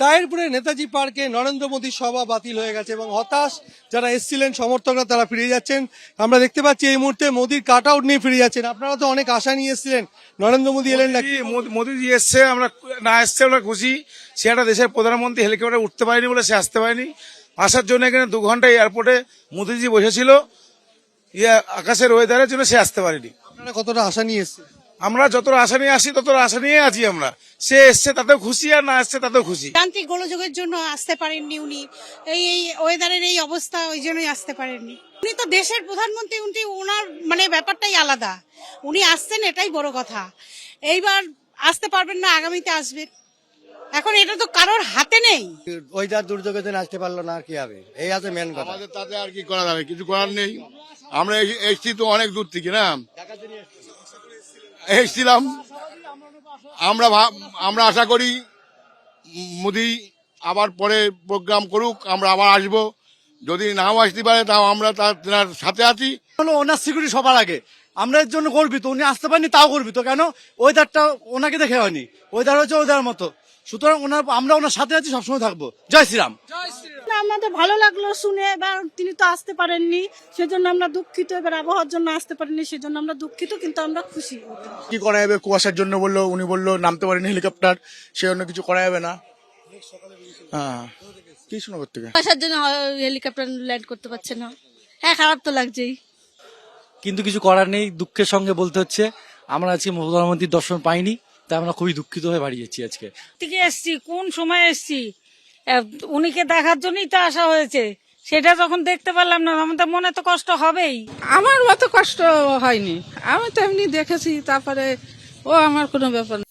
তাহিরপুরে নেতাজি পার্কে নরেন্দ্র মোদীর সভা বাতিল হয়ে গেছে এবং হতাশ যারা এসেছিলেন সমর্থকরা তারা ফিরে যাচ্ছেন। আমরা দেখতে পাচ্ছি এই মুহূর্তে মোদীর কাট আউট নিয়ে ফিরে যাচ্ছেন। আপনারা তো অনেক আশা নিয়ে এসেছিলেন, নরেন্দ্র মোদী এলেন নাকি? মোদীজি এসছে, আমরা না এসছে আমরা খুশি। সে একটা দেশের প্রধানমন্ত্রী, হেলিকপ্টারে উঠতে পারেনি বলে সে আসতে পারেনি। আসার জন্য এখানে 2 ঘন্টা এয়ারপোর্টে মোদীজি বসেছিল, আকাশের ওয়েদারের জন্য সে আসতে পারেনি। আপনারা কতটা আশা নিয়ে এসেছেন? আমরা যতটা আশা নিয়ে আসি ততটা আশা নিয়ে আছি আমরা। সে এসছে তাতেও খুশি, আর না এসছে তাতেও খুশি। যান্ত্রিক গোলযোগের জন্য আসতে পারেননি উনি, এই ওয়েদারের এই অবস্থা, ওই জন্যই আসতে পারেননি। উনি তো দেশের প্রধানমন্ত্রী, উনি ওনার মানে ব্যাপারটাই আলাদা। উনি আসছেন, এটাই বড় কথা। এইবার আসতে পারবেন না, আগামীতে আসবেন। এখন এটা তো কারোর হাতে নেই। ওইটার দুর্যোগের জন্য আসতে পারলো না, আর কি হবে, এই আছে মেন কথা। আমাদের তাতে আর কি করা যাবে, কিছু করার নেই। আমরা এসছি তো অনেক দূর থেকে, না এসছিলাম। আমরা আশা করি মোদি আবার পরে প্রোগ্রাম করুক, আমরা আবার আসবো। যদি নাও আসতে পারে তাও আমরা তার সাথে আছি। ওনার সিকিউরিটি সবার আগে, আমরা এর জন্য গর্বিত। উনি আসতে পারেনি তাও গর্বিত। কেন? ওয়েদারটা ওনাকে দেখে হয়নি, ওয়েদার হচ্ছে ওয়েদার মতো। সুতরাং আমরা ওনার সাথে আছি, সবসময় থাকবো। জয় শ্রীরাম। আমাদের ভালো লাগলো শুনে। এবার তিনি তো আসতে পারেননি, সেজন্য আমরা দুঃখিত। এবার আবহাওয়ার জন্য আসতে পারেননি, সেজন্য আমরা দুঃখিত, কিন্তু আমরা খুশি। কি করা যাবে, কুয়াশার জন্য বললো, উনি বললো নামতে পারেনি হেলিকপ্টার, সে জন্য কিছু করা যাবে না। হ্যাঁ, কি শোনা করতে কুয়াশার জন্য হেলিকপ্টার ল্যান্ড করতে পারছে না। হ্যাঁ, খারাপ তো লাগছেই, কিন্তু কিছু করার নেই। দুঃখের সঙ্গে বলতে হচ্ছে আমরা আজকে প্রধানমন্ত্রীর দর্শন পাইনি, তাই আমরা খুবই দুঃখিত হয়ে বাড়ি যাচ্ছি। আজকে থেকে এসছি, কোন সময় এসছি, উনিকে দেখার জন্যই তো আসা হয়েছে। সেটা যখন দেখতে পেলাম না, আমাদের মনে তো কষ্ট হবেই। আমার অত কষ্ট হয়নি, আমি তো এমনি দেখেছি। তারপরে ও আমার কোনো ব্যাপার না।